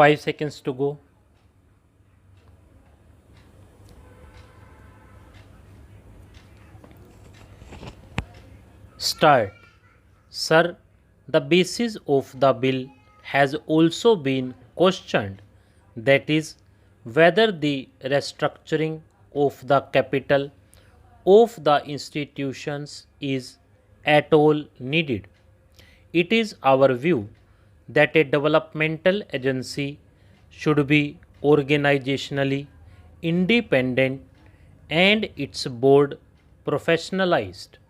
5 seconds to go. Start. Sir, the basis of the bill has also been questioned, that is, whether the restructuring of the capital of the institutions is at all needed. It is our view that a developmental agency should be organizationally independent and its board professionalized.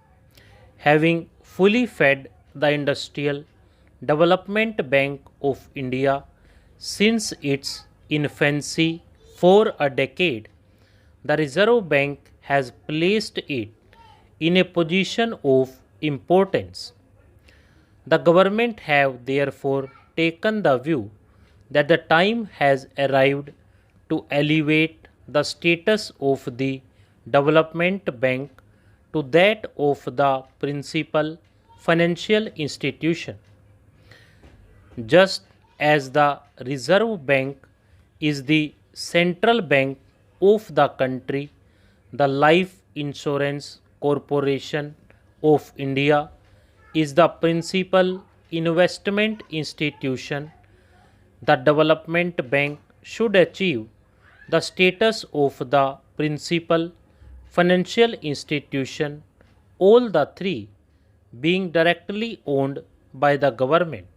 Having fully fed the Industrial Development Bank of India since its infancy for a decade, the Reserve Bank has placed it in a position of importance. The government have therefore taken the view that the time has arrived to elevate the status of the development bank to that of the principal financial institution. Just as the Reserve Bank is the central bank of the country, the Life Insurance Corporation of India is the principal investment institution. The development bank should achieve the status of the principal financial institution, all the three being directly owned by the government.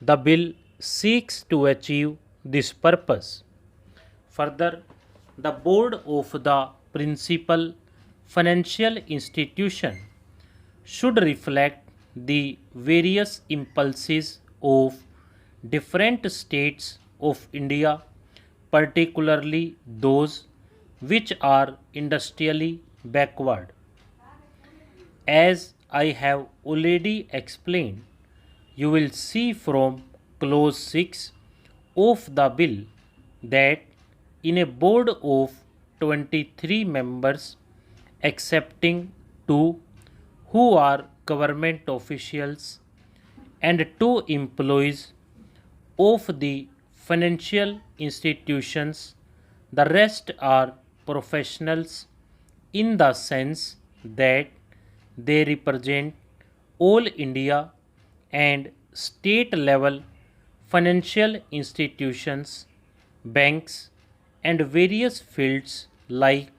The bill seeks to achieve this purpose. Further, the board of the principal financial institution should reflect the various impulses of different states of India, particularly those which are industrially backward. As I have already explained, you will see from clause 6 of the bill that in a board of 23 members, excepting 2 who are government officials and 2 employees of the financial institutions, the rest are professionals in the sense that they represent all India and state level financial institutions, banks, and various fields like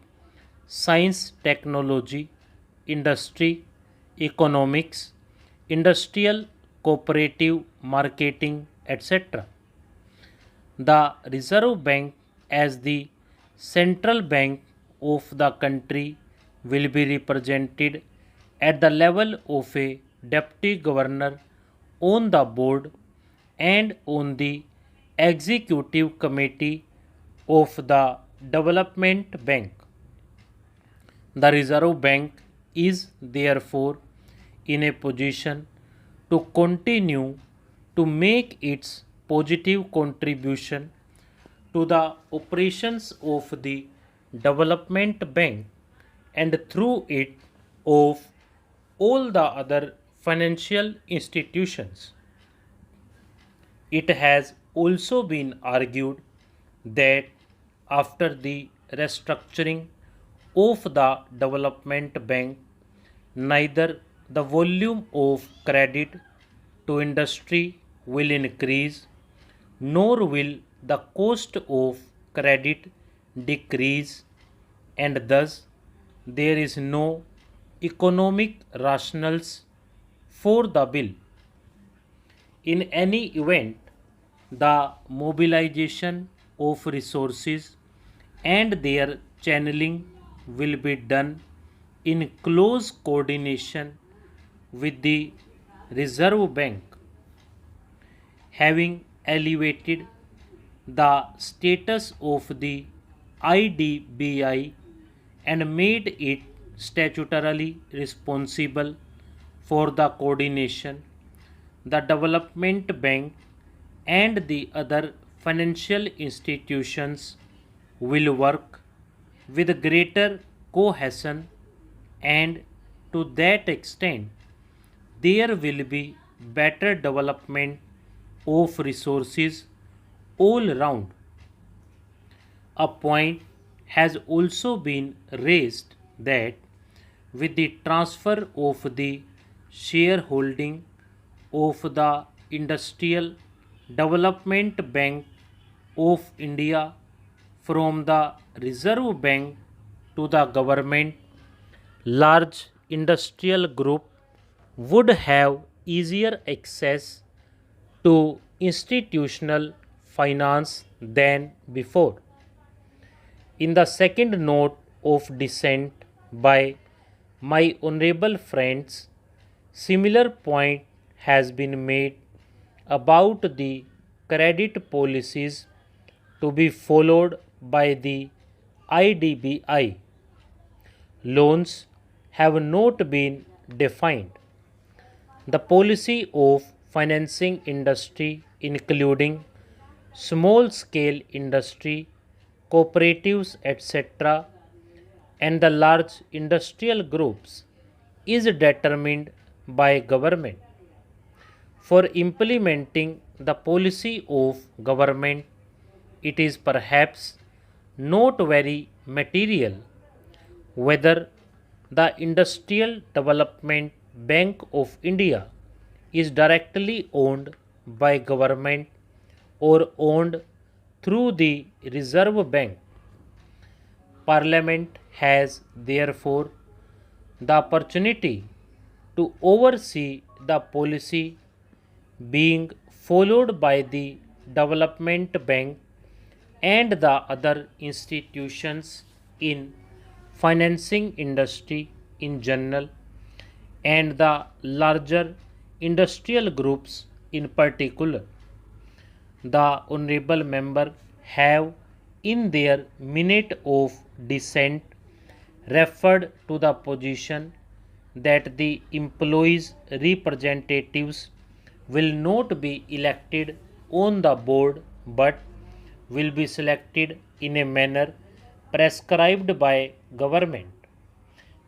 science, technology, industry, economics, industrial, cooperative, marketing, etc. The Reserve Bank, as the central bank of the country, will be represented at the level of a deputy governor on the board and on the executive committee of the development bank. The Reserve Bank is therefore in a position to continue to make its positive contribution to the operations of the development bank and through it of all the other financial institutions. It has also been argued that after the restructuring of the development bank, neither the volume of credit to industry will increase, nor will the cost of credit decrease, and thus there is no economic rationales for the bill. In any event, the mobilization of resources and their channeling will be done in close coordination with the Reserve Bank. Having elevated the status of the IDBI and made it statutorily responsible for the coordination, the development bank and the other financial institutions will work with greater cohesion, and to that extent there will be better development of resources all round. A point has also been raised that with the transfer of the shareholding of the Industrial Development Bank of India from the Reserve Bank to the government, large industrial group would have easier access to institutional finance than before. In the second note of dissent by my honorable friends, similar point has been made about the credit policies to be followed by the IDBI. Loans have not been defined. The policy of financing industry including small scale industry, cooperatives etc. and the large industrial groups is determined by government. For implementing the policy of government, it is perhaps not very material whether the Industrial Development Bank of India is directly owned by government or owned through the Reserve Bank. Parliament has therefore the opportunity to oversee the policy being followed by the Development Bank and the other institutions in financing industry in general and the larger industrial groups in particular. The honorable member have in their minute of dissent referred to the position that the employees representatives will not be elected on the board but will be selected in a manner prescribed by government.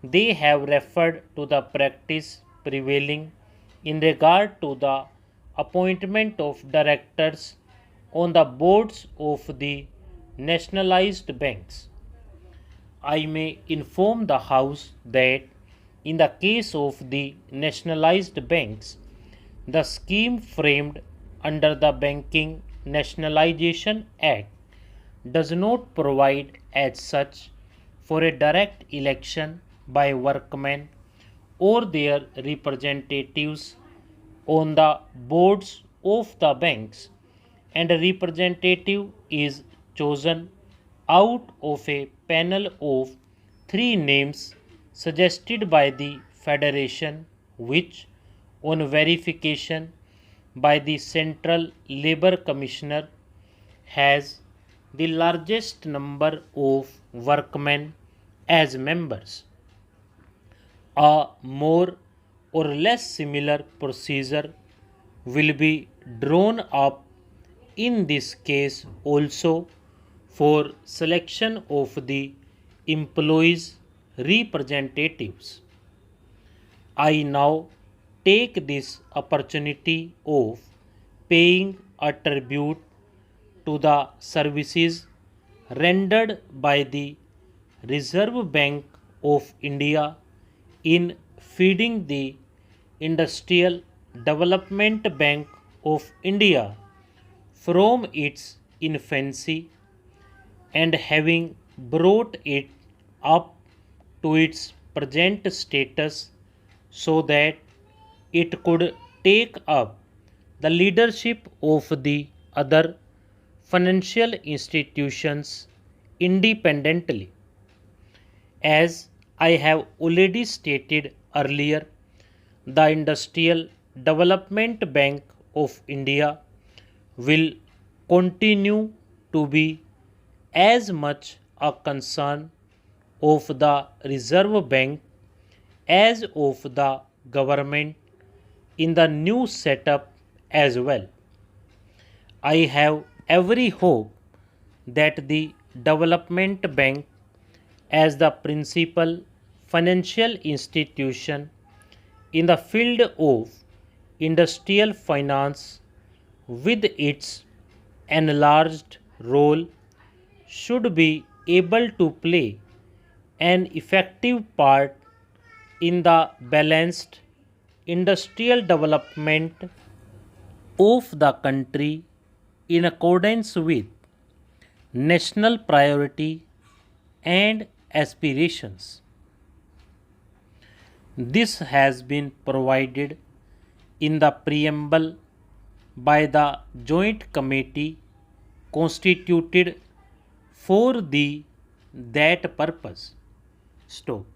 They have referred to the practice prevailing in regard to the appointment of directors on the boards of the nationalized banks. I may inform the House that in the case of the nationalized banks, the scheme framed under the Banking Nationalization Act does not provide as such for a direct election by workmen or their representatives on the boards of the banks, and a representative is chosen out of a panel of three names suggested by the Federation, which, on verification by the Central Labour Commissioner, has the largest number of workmen as members. A more or less similar procedure will be drawn up in this case also for selection of the employees' representatives. I now take this opportunity of paying a tribute to the services rendered by the Reserve Bank of India in feeding the Industrial Development Bank of India from its infancy and having brought it up to its present status so that it could take up the leadership of the other financial institutions independently. As I have already stated earlier, the Industrial Development Bank of India will continue to be as much a concern of the Reserve Bank as of the government in the new setup as well. I have every hope that the Development Bank, as the principal financial institution in the field of industrial finance, with its enlarged role should be able to play an effective part in the balanced industrial development of the country in accordance with national priority and aspirations. This has been provided in the preamble by the Joint Committee constituted for that purpose. Stop.